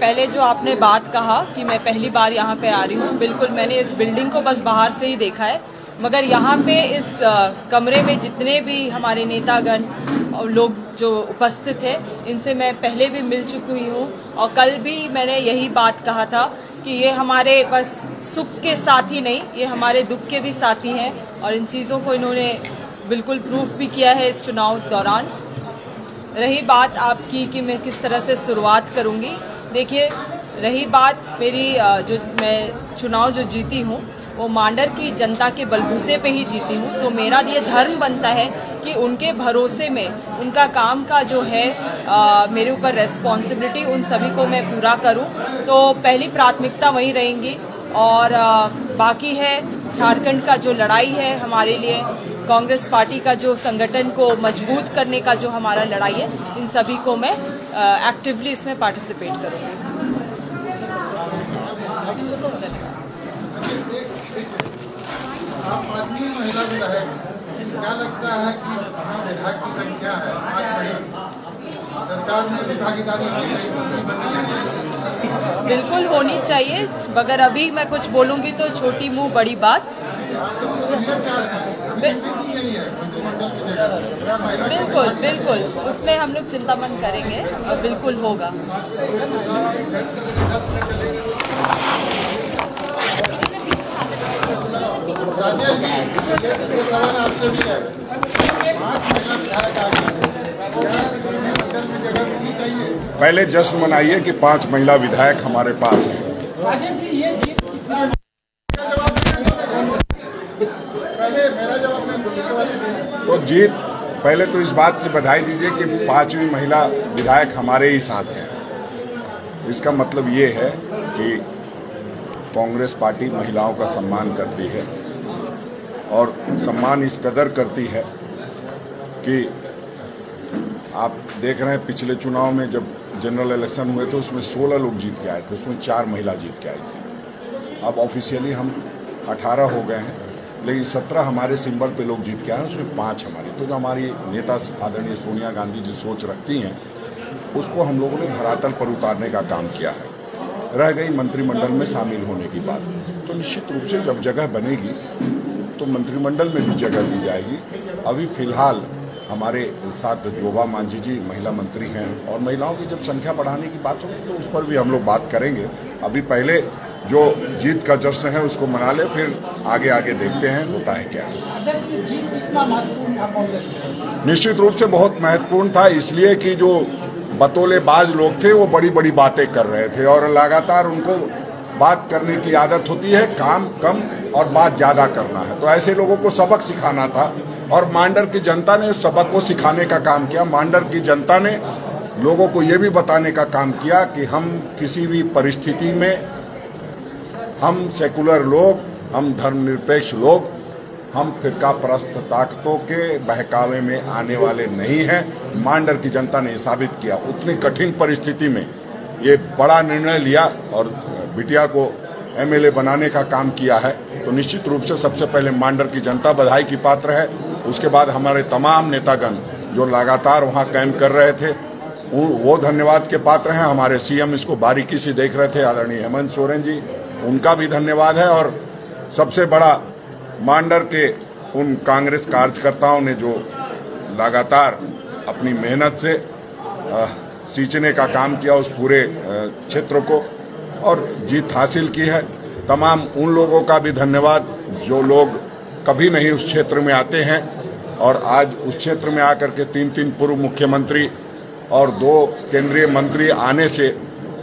पहले जो आपने बात कहा कि मैं पहली बार यहाँ पे आ रही हूँ, बिल्कुल मैंने इस बिल्डिंग को बस बाहर से ही देखा है, मगर यहाँ पे इस कमरे में जितने भी हमारे नेतागण और लोग जो उपस्थित हैं, इनसे मैं पहले भी मिल चुकी हूँ और कल भी मैंने यही बात कहा था कि ये हमारे बस सुख के साथी नहीं, ये हमारे दुख के भी साथी हैं और इन चीज़ों को इन्होंने बिल्कुल प्रूफ भी किया है इस चुनाव दौरान। रही बात आपकी कि मैं किस तरह से शुरुआत करूंगी, देखिए रही बात मेरी जो मैं चुनाव जो जीती हूँ वो मांडर की जनता के बलबूते पे ही जीती हूँ, तो मेरा ये धर्म बनता है कि उनके भरोसे में उनका काम का जो है मेरे ऊपर रेस्पॉन्सिबिलिटी उन सभी को मैं पूरा करूँ, तो पहली प्राथमिकता वही रहेंगी। और बाकी है झारखंड का जो लड़ाई है हमारे लिए, कांग्रेस पार्टी का जो संगठन को मजबूत करने का जो हमारा लड़ाई है, इन सभी को मैं एक्टिवली इसमें पार्टिसिपेट करूँगी। आप आदमी महिला विधायक, क्या लगता है कि विधायक की संख्या है सरकार में भागीदारी बिल्कुल होनी चाहिए, मगर अभी मैं कुछ बोलूंगी तो छोटी मुंह बड़ी बात। बिल्कुल बिल्कुल उसमें हम लोग चिंतामन करेंगे और बिल्कुल होगा। सवाल आपसे भी है, पहले जश्न मनाइए कि 5 महिला विधायक हमारे पास हैं। तो जीत, पहले तो इस बात की बधाई दीजिए कि 5वीं महिला विधायक हमारे ही साथ हैं। इसका मतलब ये है कि कांग्रेस पार्टी महिलाओं का सम्मान करती है और सम्मान इस कदर करती है कि आप देख रहे हैं पिछले चुनाव में जब जनरल इलेक्शन हुए थे उसमें 16 लोग जीत के आए थे, उसमें 4 महिला जीत के आई थी। अब ऑफिशियली हम 18 हो गए हैं, लेकिन 17 हमारे सिंबल पे लोग जीत के आए हैं, उसमें 5 हमारी। तो जो हमारी नेता आदरणीय सोनिया गांधी जी सोच रखती हैं उसको हम लोगों ने धरातल पर उतारने का काम किया है। रह गई मंत्रिमंडल में शामिल होने की बात, तो निश्चित रूप से जब जगह बनेगी तो मंत्रिमंडल में भी जगह दी जाएगी। अभी फिलहाल हमारे साथ जोबा मांझी जी महिला मंत्री हैं और महिलाओं की जब संख्या बढ़ाने की बात होगी तो उस पर भी हम लोग बात करेंगे। अभी पहले जो जीत का जश्न है उसको मना ले, फिर आगे आगे देखते हैं होता है क्या। जीत कितना महत्वपूर्ण था कांग्रेस? निश्चित रूप से बहुत महत्वपूर्ण था, इसलिए कि जो बतौलेबाज लोग थे वो बड़ी बड़ी बातें कर रहे थे और लगातार उनको बात करने की आदत होती है, काम कम और बात ज्यादा करना है, तो ऐसे लोगों को सबक सिखाना था और मांडर की जनता ने सबक को सिखाने का काम किया। मांडर की जनता ने लोगों को ये भी बताने का काम किया कि हम किसी भी परिस्थिति में, हम सेकुलर लोग, हम धर्मनिरपेक्ष लोग, हम फिरका परस्त ताकतों के बहकावे में आने वाले नहीं हैं। मांडर की जनता ने साबित किया, उतनी कठिन परिस्थिति में ये बड़ा निर्णय लिया और बिटिया को एमएलए बनाने का काम किया है। तो निश्चित रूप से सबसे पहले मांडर की जनता बधाई की पात्र है। उसके बाद हमारे तमाम नेतागण जो लगातार वहां कैंप कर रहे थे वो धन्यवाद के पात्र हैं। हमारे सीएम इसको बारीकी से देख रहे थे, आदरणीय हेमंत सोरेन जी, उनका भी धन्यवाद है। और सबसे बड़ा मांडर के उन कांग्रेस कार्यकर्ताओं ने जो लगातार अपनी मेहनत से सींचने का काम किया उस पूरे क्षेत्र को और जीत हासिल की है। तमाम उन लोगों का भी धन्यवाद जो लोग कभी नहीं उस क्षेत्र में आते हैं और आज उस क्षेत्र में आकर के 3 पूर्व मुख्यमंत्री और 2 केंद्रीय मंत्री आने से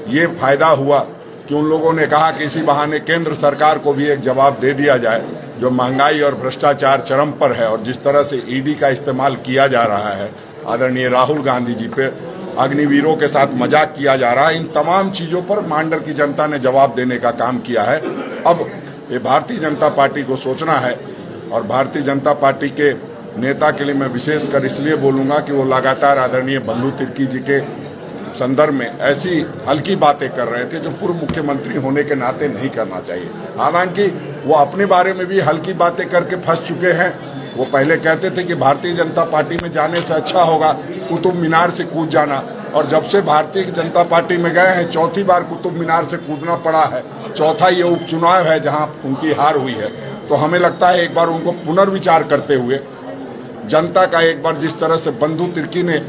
ये फायदा हुआ कि उन लोगों ने कहा कि इसी बहाने केंद्र सरकार को भी एक जवाब दे दिया जाए। जो महंगाई और भ्रष्टाचार चरम पर है और जिस तरह से ईडी का इस्तेमाल किया जा रहा है, आदरणीय राहुल गांधी जी पे अग्निवीरों के साथ मजाक किया जा रहा है, इन तमाम चीजों पर मांडर की जनता ने जवाब देने का काम किया है। अब ये भारतीय जनता पार्टी को सोचना है और भारतीय जनता पार्टी के नेता के लिए मैं विशेषकर इसलिए बोलूंगा कि वो लगातार आदरणीय बंधु तिर्की जी के संदर्भ में ऐसी हल्की बातें कर रहे थे जो पूर्व मुख्यमंत्री होने के नाते नहीं करना चाहिए। हालांकि वो अपने बारे में भी हल्की बातें करके फंस चुके हैं। वो पहले कहते थे कि भारतीय जनता पार्टी में जाने से अच्छा होगा कुतुब मीनार से कूद जाना, और जब से भारतीय जनता पार्टी में गए हैं, चौथी बार कुतुब मीनार से कूदना पड़ा है, चौथा ये उपचुनाव है जहां उनकी हार हुई है। तो हमें लगता है एक बार उनको पुनर्विचार करते हुए जनता का एक बार जिस तरह से बंधु तिर्की ने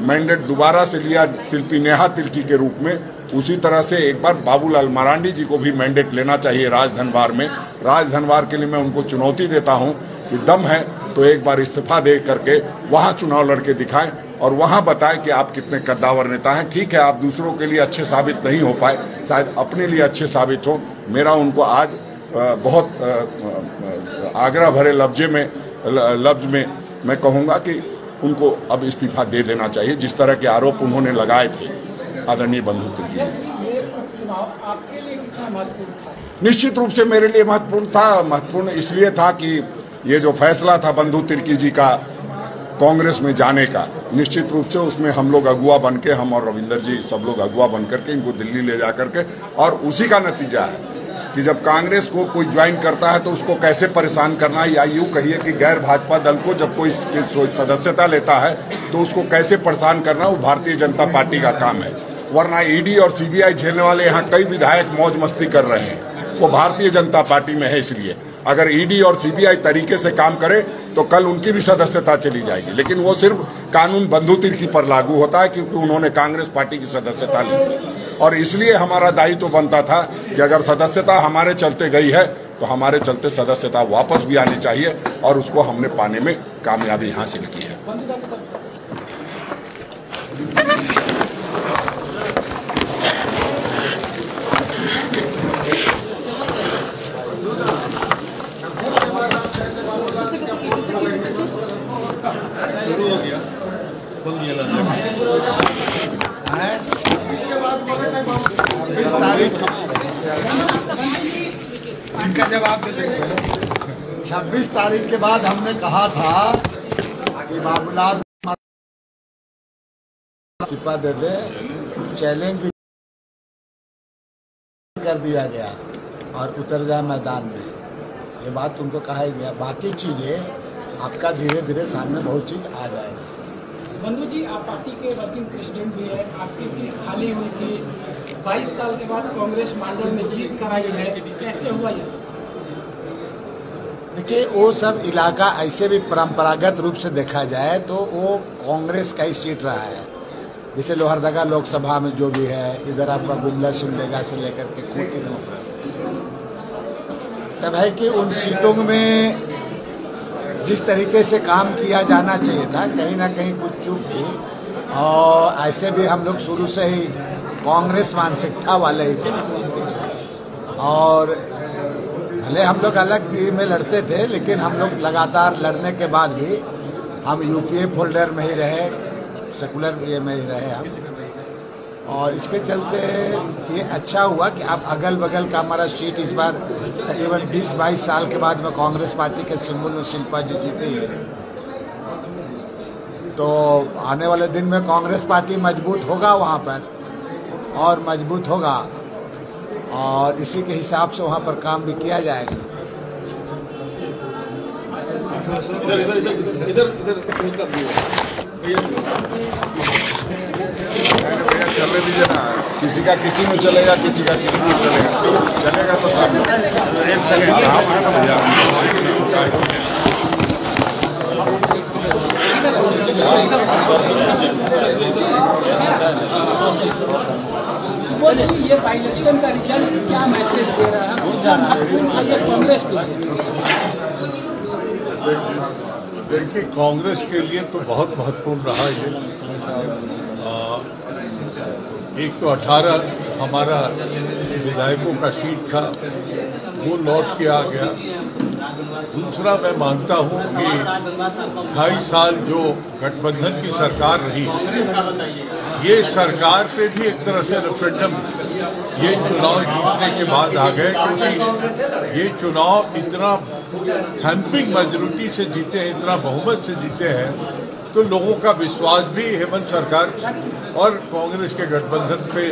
मैंडेट दोबारा से लिया शिल्पी नेहा तिर्की के रूप में, उसी तरह से एक बार बाबूलाल मरांडी जी को भी मैंडेट लेना चाहिए राजधनवार में। राजधनवार के लिए मैं उनको चुनौती देता हूं कि दम है तो एक बार इस्तीफा दे करके वहां चुनाव लड़के दिखाएं और वहां बताएं कि आप कितने कद्दावर नेता हैं। ठीक है, आप दूसरों के लिए अच्छे साबित नहीं हो पाए, शायद अपने लिए अच्छे साबित हो। मेरा उनको आज बहुत आग्रह भरे लफ्ज में मैं कहूंगा कि उनको अब इस्तीफा दे देना चाहिए, जिस तरह के आरोप उन्होंने लगाए थे आदरणीय बंधु तिर्की। ये उपचुनाव आपके लिए कितना महत्वपूर्ण था? निश्चित रूप से मेरे लिए महत्वपूर्ण था। महत्वपूर्ण इसलिए था कि ये जो फैसला था बंधु तिर्की जी का कांग्रेस में जाने का, निश्चित रूप से उसमें हम लोग अगुआ बन के, हम और रविंदर जी सब लोग अगुआ बन करके इनको दिल्ली ले जा करके, और उसी का नतीजा है कि जब कांग्रेस को कोई ज्वाइन करता है तो उसको कैसे परेशान करना है, या यूं कहिए कि गैर भाजपा दल को जब कोई सदस्यता लेता है तो उसको कैसे परेशान करना, वो भारतीय जनता पार्टी का काम है। वरना ईडी और सीबीआई झेलने वाले यहाँ कई विधायक मौज मस्ती कर रहे हैं, वो भारतीय जनता पार्टी में है। इसलिए अगर ईडी और सीबीआई तरीके से काम करे तो कल उनकी भी सदस्यता चली जाएगी, लेकिन वो सिर्फ कानून बंधु तिर्की पर लागू होता है क्योंकि उन्होंने कांग्रेस पार्टी की सदस्यता ली थी। और इसलिए हमारा दायित्व बनता था कि अगर सदस्यता हमारे चलते गई है तो हमारे चलते सदस्यता वापस भी आनी चाहिए, और उसको हमने पाने में कामयाबी हासिल की है। शुरू हो गया, खोल दिया इस तारीख इनका जवाब दे देंगे। 26 तारीख के बाद हमने कहा था कि बाबूलाल इस्तीफा दे दे, चैलेंज भी कर दिया गया और उतर जाए मैदान में, ये बात तुमको कहा ही गया। बाकी चीजें आपका धीरे धीरे सामने बहुत चीज आ जाएगी। बंधु जी, आप पार्टी के वर्किंग प्रेसिडेंट भी है, आपकी सीट खाली हुई थी, 22 साल के बाद कांग्रेस मांडल में जीत कराई है, कैसे हुआ ये? देखिए, वो सब इलाका ऐसे भी परंपरागत रूप से देखा जाए तो वो कांग्रेस का ही सीट रहा है। जैसे लोहरदगा लोकसभा में जो भी है, इधर आपका गुमला सिमडेगा से लेकर के खूंटी तब है कि उन सीटों में जिस तरीके से काम किया जाना चाहिए था, कहीं ना कहीं कुछ चूक थी। और ऐसे भी हम लोग शुरू से ही कांग्रेस मानसिकता वाले ही थे, और भले हम लोग अलग में लड़ते थे, लेकिन हम लोग लगातार लड़ने के बाद भी हम यूपीए फोल्डर में ही रहे, सेकुलर ये में ही रहे हम। और इसके चलते ये अच्छा हुआ कि अब अगल बगल का हमारा सीट इस बार तकरीबन 20-22 साल के बाद में कांग्रेस पार्टी के सिंबल में शिल्पा जी जीती है। तो आने वाले दिन में कांग्रेस पार्टी मजबूत होगा वहाँ पर, और मजबूत होगा, और इसी के हिसाब से वहाँ पर काम भी किया जाएगा। चलने दीजिए ना, किसी का किसी में चलेगा, किसी का किसी में चलेगा तो सब एक सेकंड आराम है ना भैया। ये बाई इलेक्शन का रिजल्ट क्या मैसेज दे रहा है ये कांग्रेस के लिए? देखिए, कांग्रेस के लिए तो बहुत महत्वपूर्ण रहा ये। एक तो 18 हमारा विधायकों का सीट था, वो लौट के आ गया। दूसरा, मैं मानता हूं कि 28 साल जो गठबंधन की सरकार रही, ये सरकार पे भी एक तरह से रेफरेंडम ये चुनाव जीतने के बाद आ गए, क्योंकि ये चुनाव इतना थम्पिंग मेजॉरिटी से जीते हैं, इतना बहुमत से जीते हैं, तो लोगों का विश्वास भी हेमंत सरकार और कांग्रेस के गठबंधन पे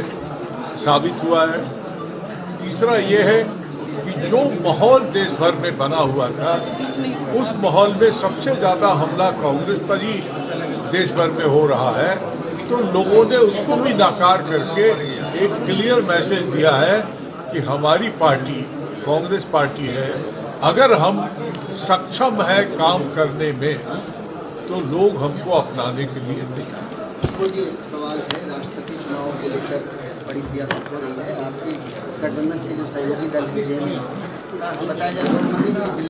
साबित हुआ है। तीसरा ये है कि जो माहौल देश भर में बना हुआ था, उस माहौल में सबसे ज्यादा हमला कांग्रेस पर ही देश भर में हो रहा है। तो लोगों ने उसको भी नाकार करके एक क्लियर मैसेज दिया है कि हमारी पार्टी कांग्रेस पार्टी है, अगर हम सक्षम है काम करने में तो लोग हमको अपनाने के लिए तैयार हैं। जी, एक सवाल है, राष्ट्रपति चुनाव को लेकर बड़ी सियासत हो रही है, आपके गठबंधन के जो सहयोगी दल है जेएमएम, बताया जा रहा है